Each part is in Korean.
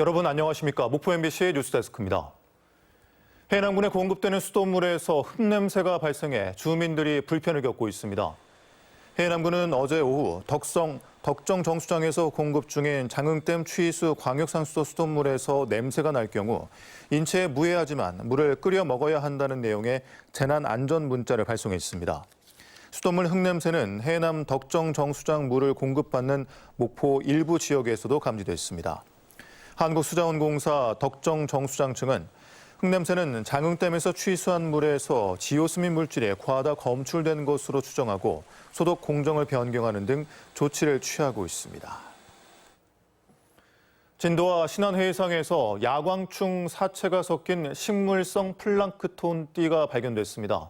여러분 안녕하십니까? 목포 MBC 뉴스데스크입니다. 해남군에 공급되는 수돗물에서 흙냄새가 발생해 주민들이 불편을 겪고 있습니다. 해남군은 어제 오후 덕정 정수장에서 공급 중인 장흥댐 취수 광역산수도 수돗물에서 냄새가 날 경우 인체에 무해하지만 물을 끓여 먹어야 한다는 내용의 재난 안전 문자를 발송했습니다. 수돗물 흙냄새는 해남 덕정 정수장 물을 공급받는 목포 일부 지역에서도 감지됐습니다. 한국수자원공사 덕정 정수장 측은 흙냄새는 장흥댐에서 취수한 물에서 지오스민 물질이 과다 검출된 것으로 추정하고 소독 공정을 변경하는 등 조치를 취하고 있습니다. 진도와 신안해상에서 야광충 사체가 섞인 식물성 플랑크톤띠가 발견됐습니다.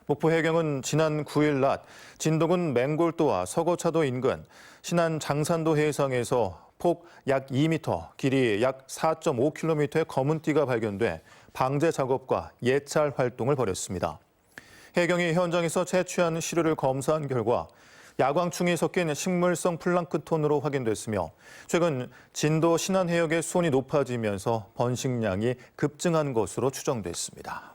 목포 해경은 지난 9일 낮 진도군 맹골도와 서거차도 인근 신안 장산도 해상에서 폭 약 2m, 길이 약 4.5km의 검은띠가 발견돼 방제 작업과 예찰 활동을 벌였습니다. 해경이 현장에서 채취한 시료를 검사한 결과 야광충이 섞인 식물성 플랑크톤으로 확인됐으며 최근 진도 신안 해역의 수온이 높아지면서 번식량이 급증한 것으로 추정됐습니다.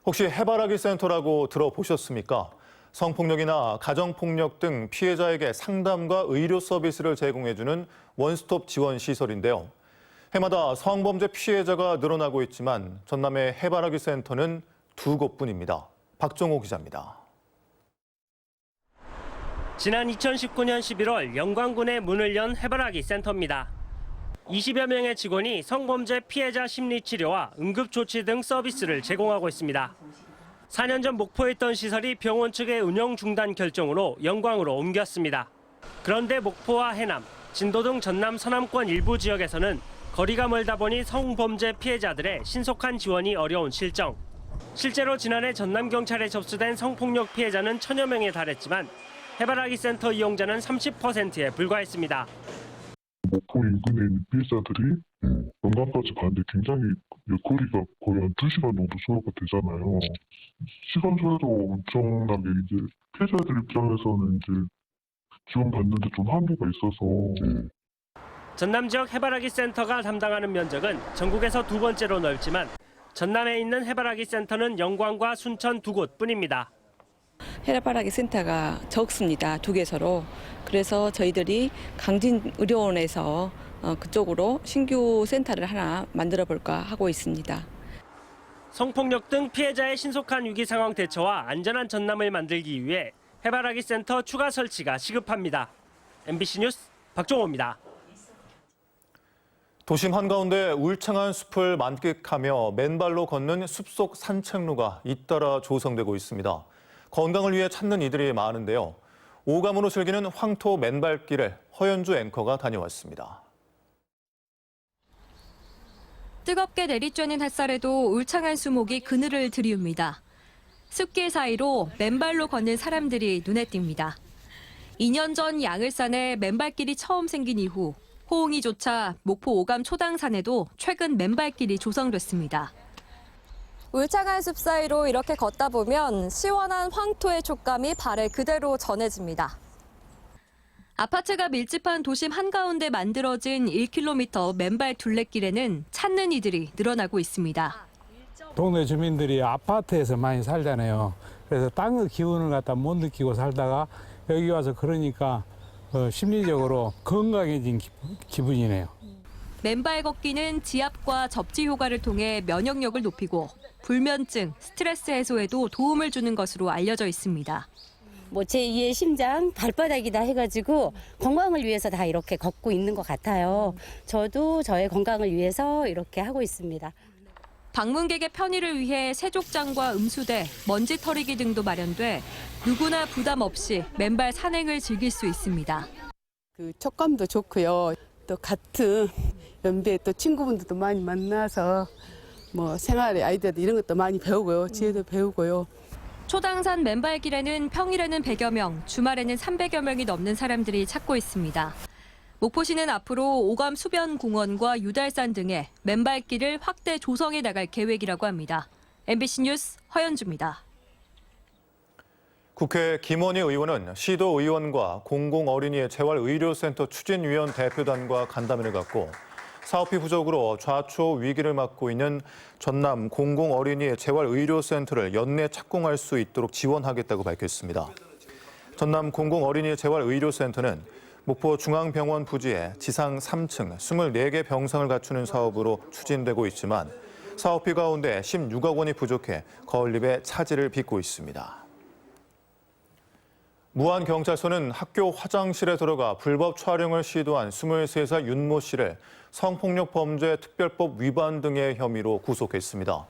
혹시 해바라기 센터라고 들어보셨습니까? 성폭력이나 가정폭력 등 피해자에게 상담과 의료 서비스를 제공해주는 원스톱 지원 시설인데요. 해마다 성범죄 피해자가 늘어나고 있지만 전남의 해바라기 센터는 2곳뿐입니다. 박정호 기자입니다. 지난 2019년 11월 영광군에 문을 연 해바라기 센터입니다. 20여 명의 직원이 성범죄 피해자 심리치료와 응급조치 등 서비스를 제공하고 있습니다. 4년 전 목포에 있던 시설이 병원 측의 운영 중단 결정으로 영광으로 옮겼습니다. 그런데 목포와 해남, 진도 등 전남 서남권 일부 지역에서는 거리가 멀다 보니 성범죄 피해자들의 신속한 지원이 어려운 실정. 실제로 지난해 전남경찰에 접수된 성폭력 피해자는 1000여 명에 달했지만 해바라기 센터 이용자는 30%에 불과했습니다. 목포 인근에 있는 피해자들이 영광까지 가는데 굉장히 거리가 거의 한 2시간 정도 소요가 되잖아요. 시간 소요도 엄청나게 이제 피해자들 입장에서는 이제 지원받는데 좀 한계가 있어서. 전남 지역 해바라기 센터가 담당하는 면적은 전국에서 2번째로 넓지만 전남에 있는 해바라기 센터는 영광과 순천 2곳뿐입니다. 해바라기 센터가 적습니다. 2개서로. 그래서 저희들이 강진의료원에서 그쪽으로 신규 센터를 하나 만들어 볼까 하고 있습니다. 성폭력 등 피해자의 신속한 위기 상황 대처와 안전한 전남을 만들기 위해 해바라기 센터 추가 설치가 시급합니다. MBC 뉴스 박종호입니다. 도심 한가운데 울창한 숲을 만끽하며 맨발로 걷는 숲속 산책로가 잇따라 조성되고 있습니다. 건강을 위해 찾는 이들이 많은데요. 오감으로 즐기는 황토 맨발길을 허연주 앵커가 다녀왔습니다. 뜨겁게 내리쬐는 햇살에도 울창한 수목이 그늘을 들이웁니다. 숲길 사이로 맨발로 걷는 사람들이 눈에 띕니다. 2년 전 양을산에 맨발길이 처음 생긴 이후 호응이 조차 목포 오감 초당산에도 최근 맨발길이 조성됐습니다. 울창한 숲 사이로 이렇게 걷다 보면 시원한 황토의 촉감이 발에 그대로 전해집니다. 아파트가 밀집한 도심 한가운데 만들어진 1km 맨발 둘레길에는 찾는 이들이 늘어나고 있습니다. 동네 주민들이 아파트에서 많이 살잖아요. 그래서 땅의 기운을 갖다 못 느끼고 살다가 여기 와서 그러니까 심리적으로 건강해진 기분이네요. 맨발 걷기는 지압과 접지 효과를 통해 면역력을 높이고 불면증, 스트레스 해소에도 도움을 주는 것으로 알려져 있습니다. 제2의 심장, 발바닥이다 해가지고 건강을 위해서 다 이렇게 걷고 있는 것 같아요. 저도 저의 건강을 위해서 이렇게 하고 있습니다. 방문객의 편의를 위해 세족장과 음수대, 먼지 털이기 등도 마련돼 누구나 부담 없이 맨발 산행을 즐길 수 있습니다. 그 촉감도 좋고요. 또 같은 연배 또 친구분들도 많이 만나서 생활의 아이디어도 이런 것도 많이 배우고요. 지혜도 배우고요. 초당산 맨발길에는 평일에는 100여 명, 주말에는 300여 명이 넘는 사람들이 찾고 있습니다. 목포시는 앞으로 오감 수변공원과 유달산 등의 맨발길을 확대 조성해 나갈 계획이라고 합니다. MBC 뉴스 허연주입니다. 국회 김원희 의원은 시도의원과 공공어린이의 재활의료센터 추진위원 대표단과 간담회를 갖고 사업비 부족으로 좌초 위기를 맞고 있는 전남 공공어린이의 재활의료센터를 연내 착공할 수 있도록 지원하겠다고 밝혔습니다. 전남 공공어린이의 재활의료센터는 목포 중앙병원 부지에 지상 3층 24개 병상을 갖추는 사업으로 추진되고 있지만 사업비 가운데 16억 원이 부족해 건립에 차질을 빚고 있습니다. 무안경찰서는 학교 화장실에 들어가 불법 촬영을 시도한 23살 윤모 씨를 성폭력 범죄 특별법 위반 등의 혐의로 구속했습니다.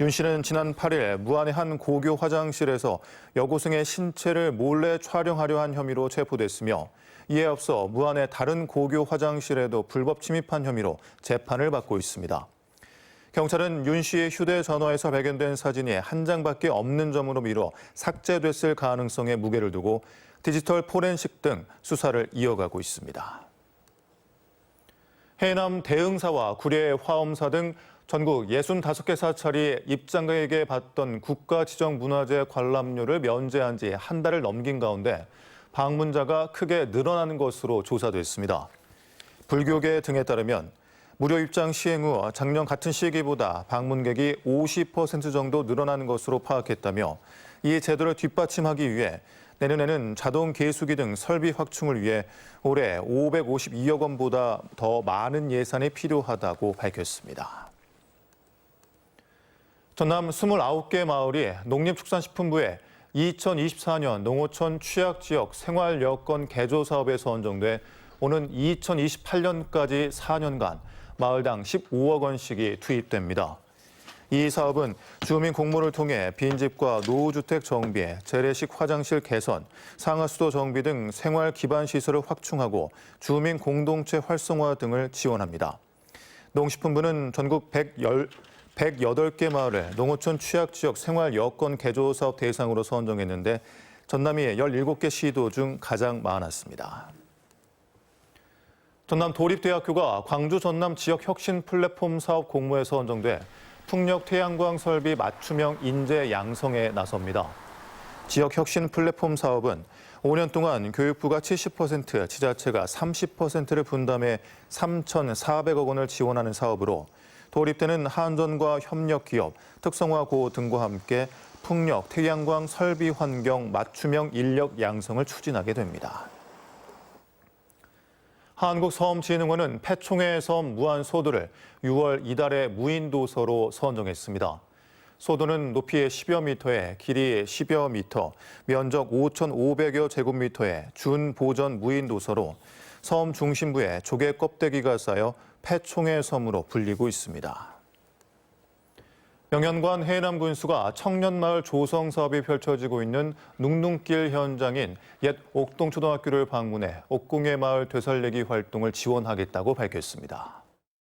윤 씨는 지난 8일 무안의 한 고교 화장실에서 여고생의 신체를 몰래 촬영하려 한 혐의로 체포됐으며 이에 앞서 무안의 다른 고교 화장실에도 불법 침입한 혐의로 재판을 받고 있습니다. 경찰은 윤 씨의 휴대전화에서 발견된 사진이 한 장밖에 없는 점으로 미뤄 삭제됐을 가능성에 무게를 두고 디지털 포렌식 등 수사를 이어가고 있습니다. 해남 대흥사와 구례 화엄사 등 전국 65개 사찰이 입장객에게 받던 국가지정문화재 관람료를 면제한 지 한 달을 넘긴 가운데 방문자가 크게 늘어나는 것으로 조사됐습니다. 불교계 등에 따르면 무료 입장 시행 후 작년 같은 시기보다 방문객이 50% 정도 늘어나는 것으로 파악했다며 이 제도를 뒷받침하기 위해 내년에는 자동 계수기 등 설비 확충을 위해 올해 552억 원보다 더 많은 예산이 필요하다고 밝혔습니다. 전남 29개 마을이 농림축산식품부에 2024년 농어촌 취약지역 생활여건 개조 사업에 선정돼 오는 2028년까지 4년간 마을당 15억 원씩이 투입됩니다. 이 사업은 주민 공모를 통해 빈집과 노후주택 정비, 재래식 화장실 개선, 상하수도 정비 등 생활 기반 시설을 확충하고 주민 공동체 활성화 등을 지원합니다. 농식품부는 전국 108개 마을을 농어촌 취약지역 생활여건 개조 사업 대상으로 선정했는데 전남이 17개 시도 중 가장 많았습니다. 전남 도립대학교가 광주 전남 지역 혁신 플랫폼 사업 공모에 선정돼 풍력 태양광 설비 맞춤형 인재 양성에 나섭니다. 지역 혁신 플랫폼 사업은 5년 동안 교육부가 70%, 지자체가 30%를 분담해 3,400억 원을 지원하는 사업으로 도립대는 한전과 협력기업, 특성화고 등과 함께 풍력, 태양광 설비 환경 맞춤형 인력 양성을 추진하게 됩니다. 한국섬진흥원은 패총회 섬 무안소도를 6월 이달의 무인도서로 선정했습니다. 소도는 높이 10여 미터에 길이 10여 미터, 면적 5,500여 제곱미터의 준보전 무인도서로 섬 중심부에 조개 껍데기가 쌓여 패총회 섬으로 불리고 있습니다. 명현관 해남군수가 청년마을 조성 사업이 펼쳐지고 있는 눅눅길 현장인 옛 옥동초등학교를 방문해 옥궁의 마을 되살리기 활동을 지원하겠다고 밝혔습니다.